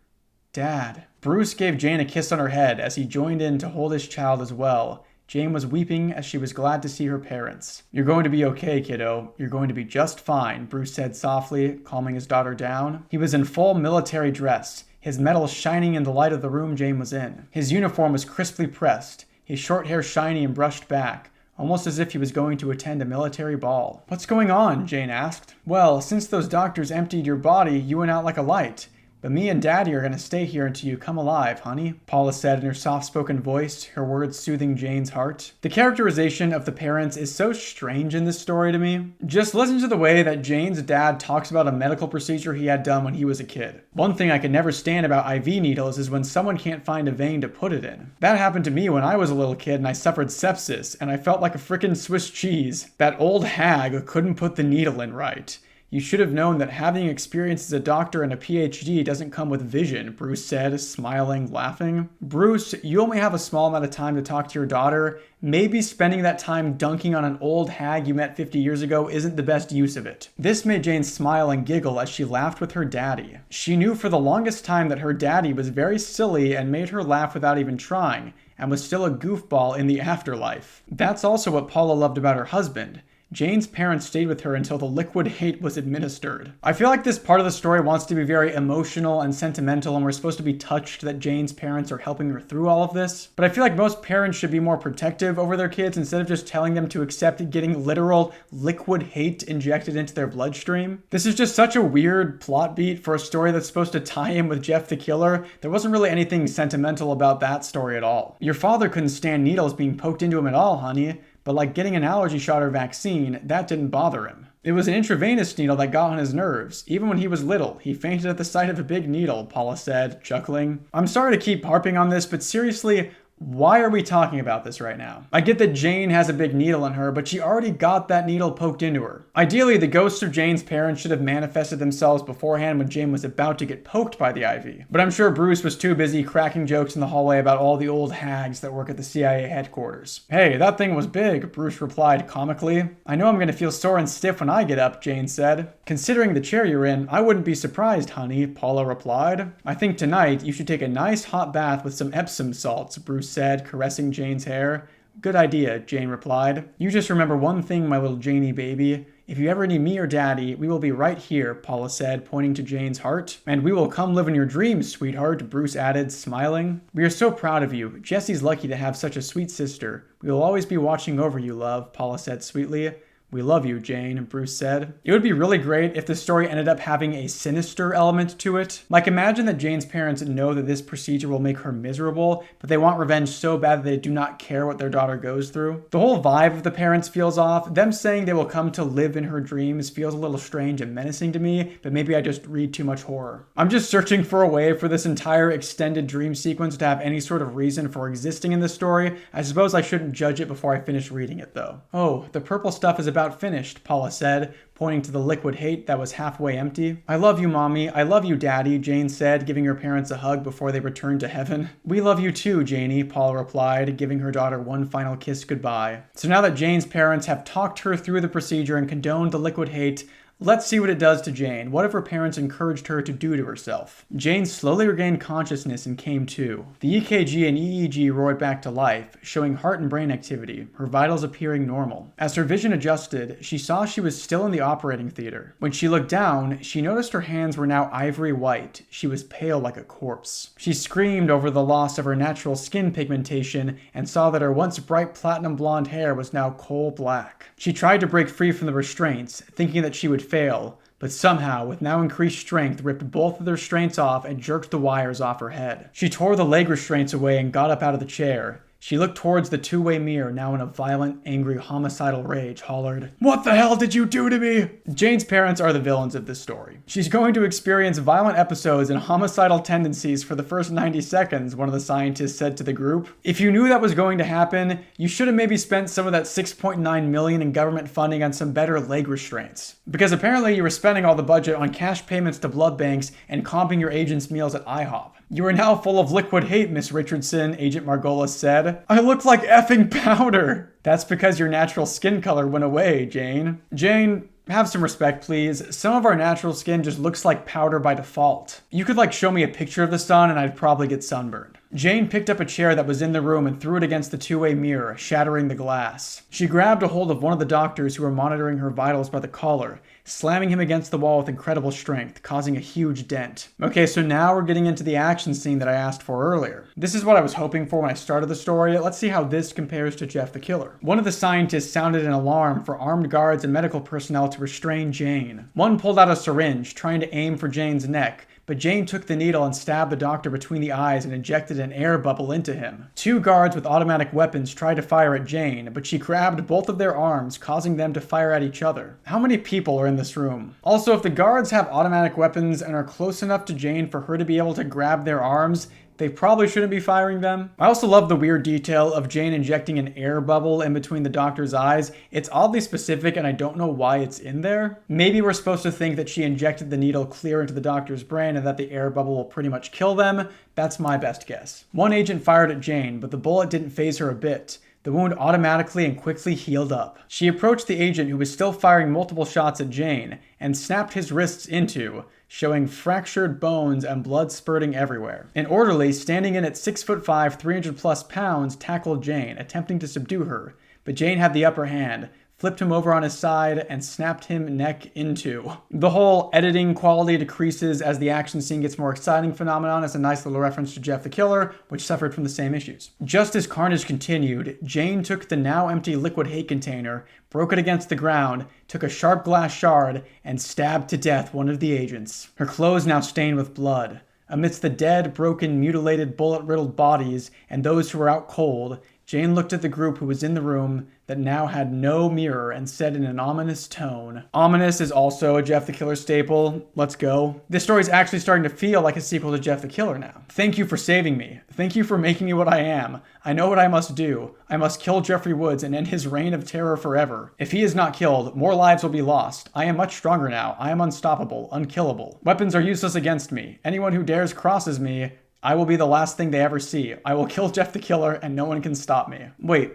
[SPEAKER 1] Dad. Bruce gave Jane a kiss on her head as he joined in to hold his child as well. Jane was weeping as she was glad to see her parents. You're going to be okay, kiddo. You're going to be just fine, Bruce said softly, calming his daughter down. He was in full military dress, his medal shining in the light of the room Jane was in. His uniform was crisply pressed, his short hair shiny and brushed back, almost as if he was going to attend a military ball. What's going on? Jane asked. Well, since those doctors emptied your body, you went out like a light. But me and Daddy are going to stay here until you come alive, honey, Paula said in her soft-spoken voice, her words soothing Jane's heart. The characterization of the parents is so strange in this story to me. Just listen to the way that Jane's dad talks about a medical procedure he had done when he was a kid. One thing I could never stand about IV needles is when someone can't find a vein to put it in. That happened to me when I was a little kid and I suffered sepsis, and I felt like a frickin' Swiss cheese. That old hag couldn't put the needle in right. You should have known that having experience as a doctor and a PhD doesn't come with vision, Bruce said, smiling, laughing. Bruce, you only have a small amount of time to talk to your daughter. Maybe spending that time dunking on an old hag you met 50 years ago isn't the best use of it. This made Jane smile and giggle as she laughed with her daddy. She knew for the longest time that her daddy was very silly and made her laugh without even trying, and was still a goofball in the afterlife. That's also what Paula loved about her husband. Jane's parents stayed with her until the liquid hate was administered. I feel like this part of the story wants to be very emotional and sentimental, and we're supposed to be touched that Jane's parents are helping her through all of this. But I feel like most parents should be more protective over their kids instead of just telling them to accept getting literal liquid hate injected into their bloodstream. This is just such a weird plot beat for a story that's supposed to tie in with Jeff the Killer. There wasn't really anything sentimental about that story at all. Your father couldn't stand needles being poked into him at all, honey. But like getting an allergy shot or vaccine, that didn't bother him. It was an intravenous needle that got on his nerves. Even when he was little, he fainted at the sight of a big needle, Paula said, chuckling. I'm sorry to keep harping on this, but seriously, why are we talking about this right now? I get that Jane has a big needle in her, but she already got that needle poked into her. Ideally, the ghosts of Jane's parents should have manifested themselves beforehand when Jane was about to get poked by the IV. But I'm sure Bruce was too busy cracking jokes in the hallway about all the old hags that work at the CIA headquarters. Hey, that thing was big, Bruce replied comically. I know I'm going to feel sore and stiff when I get up, Jane said. Considering the chair you're in, I wouldn't be surprised, honey, Paula replied. I think tonight you should take a nice hot bath with some Epsom salts, Bruce said, caressing Jane's hair. Good idea, Jane replied. You just remember one thing, my little Janie baby. If you ever need me or Daddy, we will be right here, Paula said, pointing to Jane's heart. And we will come live in your dreams, sweetheart, Bruce added, smiling. We are so proud of you. Jessie's lucky to have such a sweet sister. We will always be watching over you, love, Paula said sweetly. We love you, Jane, Bruce said. It would be really great if the story ended up having a sinister element to it. Like, imagine that Jane's parents know that this procedure will make her miserable, but they want revenge so bad that they do not care what their daughter goes through. The whole vibe of the parents feels off. Them saying they will come to live in her dreams feels a little strange and menacing to me, but maybe I just read too much horror. I'm just searching for a way for this entire extended dream sequence to have any sort of reason for existing in the story. I suppose I shouldn't judge it before I finish reading it, though. Oh, the purple stuff is about finished, Paula said, pointing to the liquid hate that was halfway empty. I love you, Mommy. I love you, Daddy, Jane said, giving her parents a hug before they returned to heaven. We love you too, Janie, Paula replied, giving her daughter one final kiss goodbye. So now that Jane's parents have talked her through the procedure and condoned the liquid hate, Let's see what it does to Jane. What if her parents encouraged her to do to herself? Jane slowly regained consciousness and came to. The EKG and EEG roared back to life, showing heart and brain activity, her vitals appearing normal. As her vision adjusted, she saw she was still in the operating theater. When she looked down, she noticed her hands were now ivory white. She was pale like a corpse. She screamed over the loss of her natural skin pigmentation and saw that her once bright platinum blonde hair was now coal black. She tried to break free from the restraints, thinking that she would fail, but somehow, with now increased strength, ripped both of the restraints off and jerked the wires off her head. She tore the leg restraints away and got up out of the chair. She looked towards the two-way mirror, now in a violent, angry, homicidal rage, hollered, "What the hell did you do to me?" Jane's parents are the villains of this story. She's going to experience violent episodes and homicidal tendencies for the first 90 seconds, one of the scientists said to the group. If you knew that was going to happen, you should have maybe spent some of that $6.9 million in government funding on some better leg restraints. Because apparently you were spending all the budget on cash payments to blood banks and comping your agents' meals at IHOP. "You are now full of liquid hate, Miss Richardson," Agent Margolis said. "I look like effing powder." "That's because your natural skin color went away, Jane." "Jane, have some respect, please. Some of our natural skin just looks like powder by default. You could show me a picture of the sun and I'd probably get sunburned." Jane picked up a chair that was in the room and threw it against the two-way mirror, shattering the glass. She grabbed a hold of one of the doctors who were monitoring her vitals by the collar, slamming him against the wall with incredible strength, causing a huge dent. Okay, so now we're getting into the action scene that I asked for earlier. This is what I was hoping for when I started the story. Let's see how this compares to Jeff the Killer. One of the scientists sounded an alarm for armed guards and medical personnel to restrain Jane. One pulled out a syringe, trying to aim for Jane's neck, but Jane took the needle and stabbed the doctor between the eyes and injected an air bubble into him. Two guards with automatic weapons tried to fire at Jane, but she grabbed both of their arms, causing them to fire at each other. How many people are in this room? Also, if the guards have automatic weapons and are close enough to Jane for her to be able to grab their arms, they probably shouldn't be firing them. I also love the weird detail of Jane injecting an air bubble in between the doctor's eyes. It's oddly specific and I don't know why it's in there. Maybe we're supposed to think that she injected the needle clear into the doctor's brain and that the air bubble will pretty much kill them. That's my best guess. One agent fired at Jane, but the bullet didn't faze her a bit. The wound automatically and quickly healed up. She approached the agent who was still firing multiple shots at Jane and snapped his wrists into, showing fractured bones and blood spurting everywhere. An orderly, standing in at 6'5", 300+ pounds, tackled Jane, attempting to subdue her, but Jane had the upper hand, flipped him over on his side, and snapped him neck into. The whole editing quality decreases as the action scene gets more exciting phenomenon is a nice little reference to Jeff the Killer, which suffered from the same issues. Just as carnage continued, Jane took the now empty liquid hate container, broke it against the ground, took a sharp glass shard, and stabbed to death one of the agents. Her clothes now stained with blood. Amidst the dead, broken, mutilated, bullet-riddled bodies and those who were out cold, Jane looked at the group who was in the room that now had no mirror and said in an ominous tone. Ominous is also a Jeff the Killer staple. Let's go. This story is actually starting to feel like a sequel to Jeff the Killer now. "Thank you for saving me. Thank you for making me what I am. I know what I must do. I must kill Jeffrey Woods and end his reign of terror forever. If he is not killed, more lives will be lost. I am much stronger now. I am unstoppable, unkillable. Weapons are useless against me. Anyone who dares crosses me, I will be the last thing they ever see. I will kill Jeff the Killer and no one can stop me." Wait,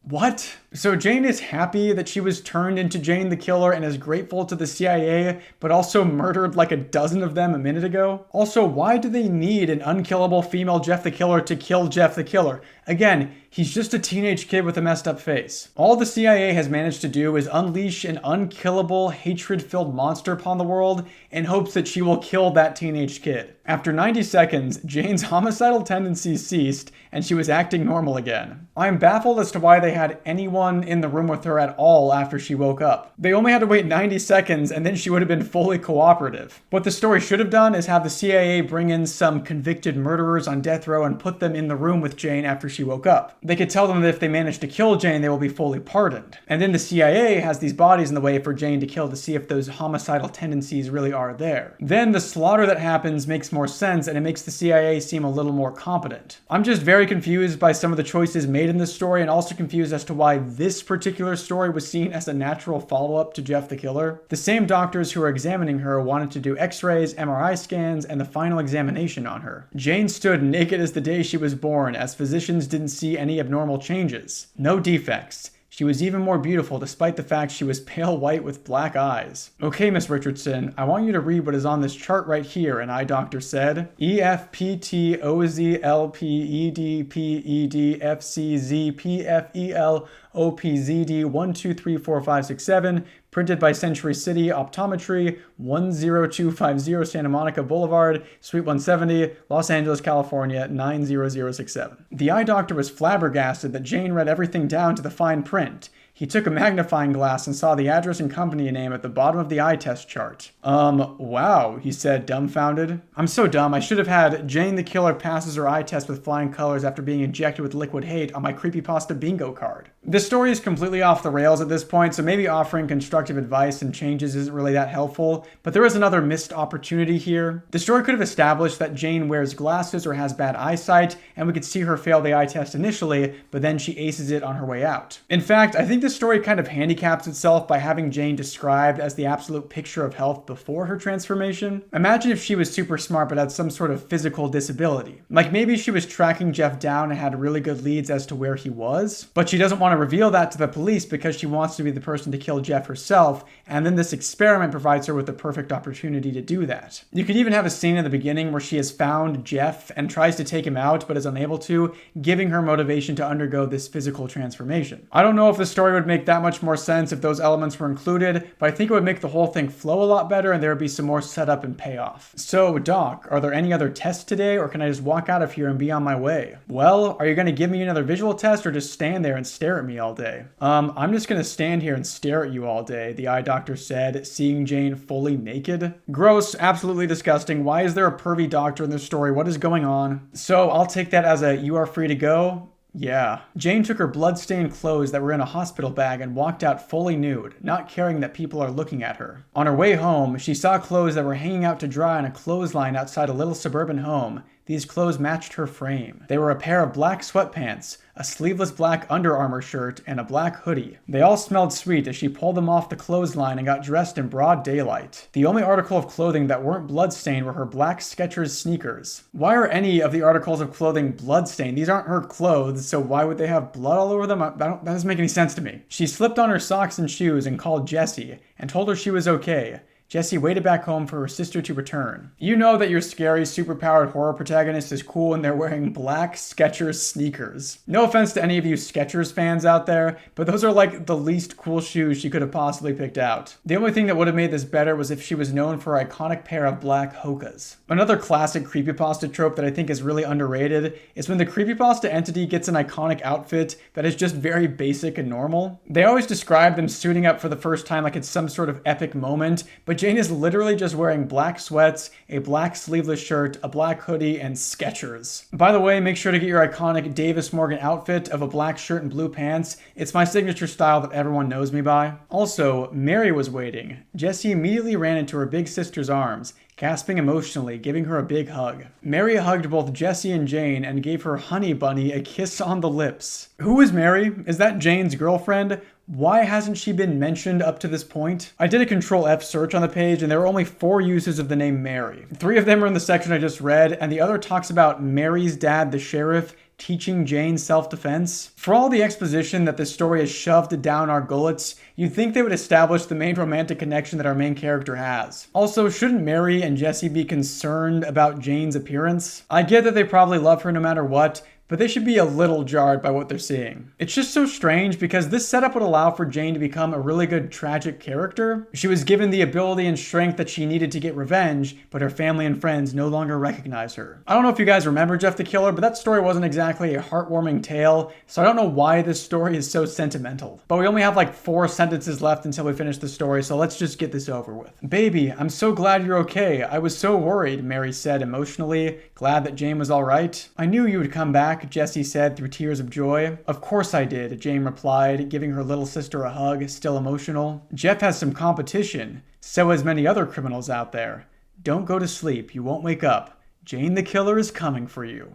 [SPEAKER 1] what? So Jane is happy that she was turned into Jane the Killer and is grateful to the CIA, but also murdered like a dozen of them a minute ago? Also, why do they need an unkillable female Jeff the Killer to kill Jeff the Killer? Again, he's just a teenage kid with a messed up face. All the CIA has managed to do is unleash an unkillable, hatred-filled monster upon the world in hopes that she will kill that teenage kid. After 90 seconds, Jane's homicidal tendencies ceased and she was acting normal again. I am baffled as to why they had anyone in the room with her at all after she woke up. They only had to wait 90 seconds and then she would have been fully cooperative. What the story should have done is have the CIA bring in some convicted murderers on death row and put them in the room with Jane after she woke up. They could tell them that if they manage to kill Jane, they will be fully pardoned. And then the CIA has these bodies in the way for Jane to kill to see if those homicidal tendencies really are there. Then the slaughter that happens makes more sense and it makes the CIA seem a little more competent. I'm just very confused by some of the choices made in this story and also confused as to why this particular story was seen as a natural follow-up to Jeff the Killer. The same doctors who were examining her wanted to do x-rays, MRI scans, and the final examination on her. Jane stood naked as the day she was born as physicians didn't see any abnormal changes. No defects. She was even more beautiful despite the fact she was pale white with black eyes. Okay, Miss Richardson, I want you to read what is on this chart right here, an eye doctor said. EFPTOZLPEDPEDFCZPFELOPZD 1234567, printed by Century City Optometry, 10250 Santa Monica Boulevard, Suite 170, Los Angeles, California, 90067. The eye doctor was flabbergasted that Jane read everything down to the fine print. He took a magnifying glass and saw the address and company name at the bottom of the eye test chart. Wow, he said, dumbfounded. I'm so dumb. I should have had Jane the Killer passes her eye test with flying colors after being injected with liquid hate on my creepypasta bingo card. This story is completely off the rails at this point, so maybe offering constructive advice and changes isn't really that helpful, but there is another missed opportunity here. The story could have established that Jane wears glasses or has bad eyesight, and we could see her fail the eye test initially, but then she aces it on her way out. In fact, I think this story kind of handicaps itself by having Jane described as the absolute picture of health before her transformation. Imagine if she was super smart but had some sort of physical disability. Like maybe she was tracking Jeff down and had really good leads as to where he was, but she doesn't want to reveal that to the police because she wants to be the person to kill Jeff herself, and then this experiment provides her with the perfect opportunity to do that. You could even have a scene in the beginning where she has found Jeff and tries to take him out but is unable to, giving her motivation to undergo this physical transformation. I don't know if the story would make that much more sense if those elements were included, but I think it would make the whole thing flow a lot better and there would be some more setup and payoff. So, Doc, are there any other tests today, or can I just walk out of here and be on my way? Well, are you going to give me another visual test or just stand there and stare at me all day? I'm just going to stand here and stare at you all day, the eye doctor said, seeing Jane fully naked. Gross, absolutely disgusting. Why is there a pervy doctor in this story? What is going on? So, I'll take that as a you are free to go. Yeah. Jane took her blood-stained clothes that were in a hospital bag and walked out fully nude, not caring that people are looking at her. On her way home, she saw clothes that were hanging out to dry on a clothesline outside a little suburban home. These clothes matched her frame. They were a pair of black sweatpants, a sleeveless black Under Armour shirt, and a black hoodie. They all smelled sweet as she pulled them off the clothesline and got dressed in broad daylight. The only article of clothing that weren't bloodstained were her black Skechers sneakers. Why are any of the articles of clothing bloodstained? These aren't her clothes, so why would they have blood all over them? That doesn't make any sense to me. She slipped on her socks and shoes and called Jessie and told her she was okay. Jessie waited back home for her sister to return. You know that your scary, superpowered horror protagonist is cool when they're wearing black Skechers sneakers. No offense to any of you Skechers fans out there, but those are like the least cool shoes she could have possibly picked out. The only thing that would have made this better was if she was known for her iconic pair of black Hokas. Another classic creepypasta trope that I think is really underrated is when the creepypasta entity gets an iconic outfit that is just very basic and normal. They always describe them suiting up for the first time like it's some sort of epic moment, but Jane is literally just wearing black sweats, a black sleeveless shirt, a black hoodie, and Skechers. By the way, make sure to get your iconic Davis Morgan outfit of a black shirt and blue pants. It's my signature style that everyone knows me by. Also, Mary was waiting. Jessie immediately ran into her big sister's arms, gasping emotionally, giving her a big hug. Mary hugged both Jessie and Jane and gave her honey bunny a kiss on the lips. Who is Mary? Is that Jane's girlfriend? Why hasn't she been mentioned up to this point? I did a Control F search on the page and there were only 4 uses of the name Mary. 3 of them are in the section I just read, and the other talks about Mary's dad, the sheriff, teaching Jane self-defense. For all the exposition that this story has shoved down our gullets, you'd think they would establish the main romantic connection that our main character has. Also, shouldn't Mary and Jessie be concerned about Jane's appearance? I get that they probably love her no matter what, but they should be a little jarred by what they're seeing. It's just so strange because this setup would allow for Jane to become a really good tragic character. She was given the ability and strength that she needed to get revenge, but her family and friends no longer recognize her. I don't know if you guys remember Jeff the Killer, but that story wasn't exactly a heartwarming tale, so I don't know why this story is so sentimental. But we only have like 4 sentences left until we finish the story, so let's just get this over with. Baby, I'm so glad you're okay. I was so worried, Mary said emotionally, glad that Jane was all right. I knew you would come back, Jessie said through tears of joy. Of course I did, Jane replied, giving her little sister a hug, still emotional. Jeff has some competition. So has many other criminals out there. Don't go to sleep. You won't wake up. Jane the Killer is coming for you.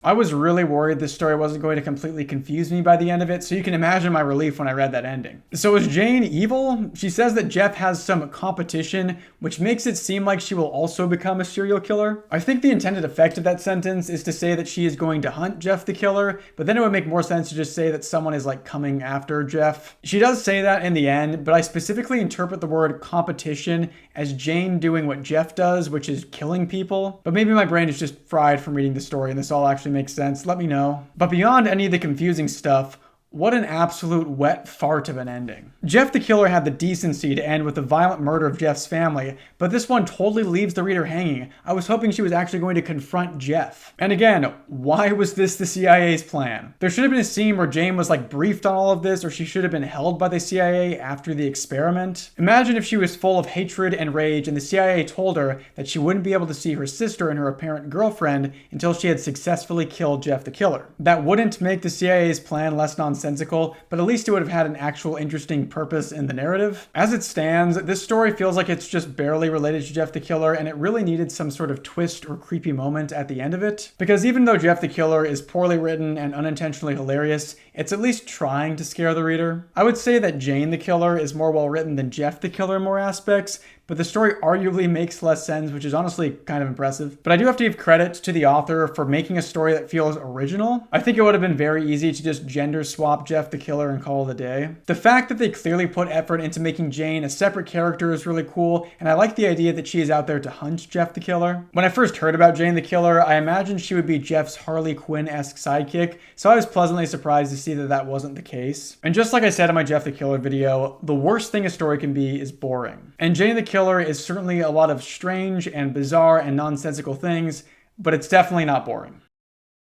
[SPEAKER 1] I was really worried this story wasn't going to completely confuse me by the end of it, so you can imagine my relief when I read that ending. So is Jane evil? She says that Jeff has some competition, which makes it seem like she will also become a serial killer. I think the intended effect of that sentence is to say that she is going to hunt Jeff the killer, but then it would make more sense to just say that someone is like coming after Jeff. She does say that in the end, but I specifically interpret the word competition as Jane doing what Jeff does, which is killing people. But maybe my brain is just fried from reading the story and this all actually makes sense. Let me know. But beyond any of the confusing stuff, what an absolute wet fart of an ending. Jeff the Killer had the decency to end with the violent murder of Jeff's family, but this one totally leaves the reader hanging. I was hoping she was actually going to confront Jeff. And again, why was this the CIA's plan? There should have been a scene where Jane was like briefed on all of this, or she should have been held by the CIA after the experiment. Imagine if she was full of hatred and rage and the CIA told her that she wouldn't be able to see her sister and her apparent girlfriend until she had successfully killed Jeff the Killer. That wouldn't make the CIA's plan less nonsensical, but at least it would have had an actual interesting purpose in the narrative. As it stands, this story feels like it's just barely related to Jeff the Killer, and it really needed some sort of twist or creepy moment at the end of it. Because even though Jeff the Killer is poorly written and unintentionally hilarious, it's at least trying to scare the reader. I would say that Jane the Killer is more well written than Jeff the Killer in more aspects, but the story arguably makes less sense, which is honestly kind of impressive. But I do have to give credit to the author for making a story that feels original. I think it would have been very easy to just gender swap Jeff the Killer and call it a day. The fact that they clearly put effort into making Jane a separate character is really cool, and I like the idea that she is out there to hunt Jeff the Killer. When I first heard about Jane the Killer, I imagined she would be Jeff's Harley Quinn-esque sidekick, so I was pleasantly surprised to see that that wasn't the case. And just like I said in my Jeff the Killer video, the worst thing a story can be is boring. And Jane the Killer is certainly a lot of strange and bizarre and nonsensical things, but it's definitely not boring.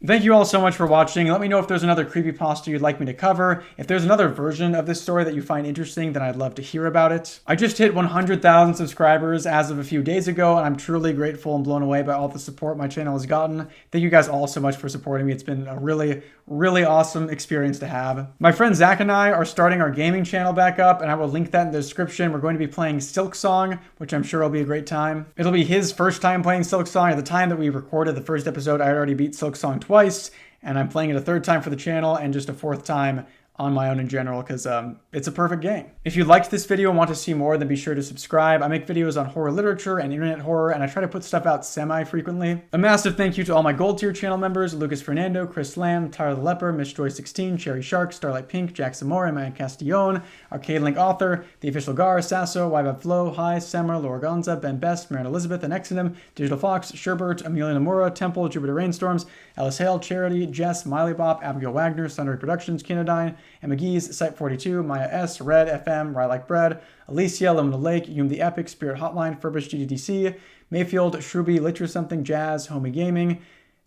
[SPEAKER 1] Thank you all so much for watching. Let me know if there's another creepypasta you'd like me to cover. If there's another version of this story that you find interesting, then I'd love to hear about it. I just hit 100,000 subscribers as of a few days ago, and I'm truly grateful and blown away by all the support my channel has gotten. Thank you guys all so much for supporting me. It's been a really awesome experience to have. My friend Zach and I are starting our gaming channel back up, and I will link that in the description. We're going to be playing Silksong, which I'm sure will be a great time. It'll be his first time playing Silksong. At the time that we recorded the first episode, I had already beat Silksong twice, and I'm playing it a third time for the channel and just a fourth time on my own in general because it's a perfect game. If you liked this video and want to see more, then be sure to subscribe. I make videos on horror literature and internet horror, and I try to put stuff out semi-frequently. A massive thank you to all my gold tier channel members: Lucas Fernando, Chris Lamb, Tyler the Leper, Miss Joy 16, Cherry Shark, Starlight Pink, Jack Zamora, Maya Castillon, Arcade Link Author, The Official Gar, Sasso, Wybab Flow, Hi, Samra, Laura Gonza, Ben Best, Marin Elizabeth, and Exodum, Digital Fox, Sherbert, Amelia Nomura, Temple, Jupiter Rainstorms, Alice Hale, Charity, Jess, Miley Bop, Abigail Wagner, Sunray Productions, Kinodine, and McGee's, Site 42, Maya S, Red FM, Rye Like Bread, Alicia, Liminal Lake, Yum the Epic, Spirit Hotline, Furbish GDDC, Mayfield, Shruby, Liter Something, Jazz, Homie Gaming,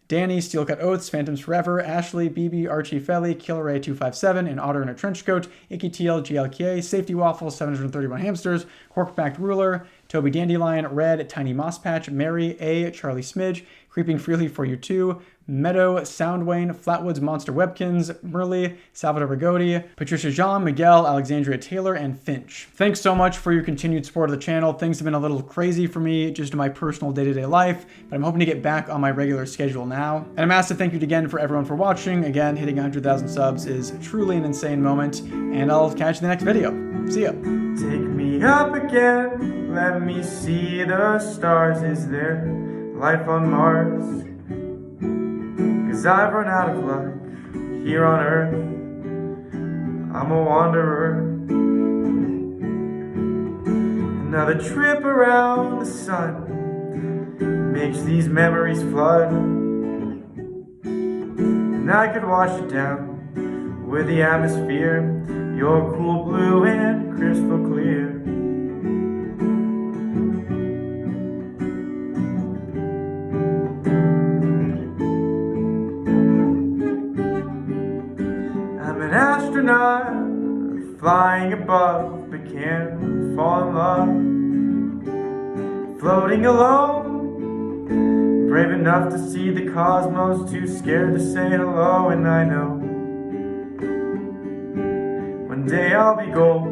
[SPEAKER 1] Danny, Steelcut Oaths, Phantoms Forever, Ashley, BB, Archie Felly, Killer A257, An Otter in a Trench Coat, Icky TL, GLK, Safety Waffle, 731 Hamsters, Cork-Backed Ruler, Toby Dandelion, Red, Tiny Moss Patch, Mary, A, Charlie Smidge, Creeping Freely for You Too, Meadow, Soundwayne, Flatwoods Monster Webkins, Merly, Salvador Rigodi, Patricia Jean, Miguel, Alexandria Taylor, and Finch. Thanks so much for your continued support of the channel. Things have been a little crazy for me just in my personal day-to-day life, but I'm hoping to get back on my regular schedule now. And a massive thank you again for everyone for watching. Again, hitting 100,000 subs is truly an insane moment, and I'll catch you in the next video. See ya. Take me up again, let me see the stars. Is there life on Mars? 'Cause I've run out of luck here on Earth. I'm a wanderer. Another trip around the sun makes these memories flood, and I could wash it down with the atmosphere. You're cool blue and crystal clear. An astronaut flying above, but can't fall in love. Floating alone, brave enough to see the cosmos, too scared to say hello. And I know one day I'll be gold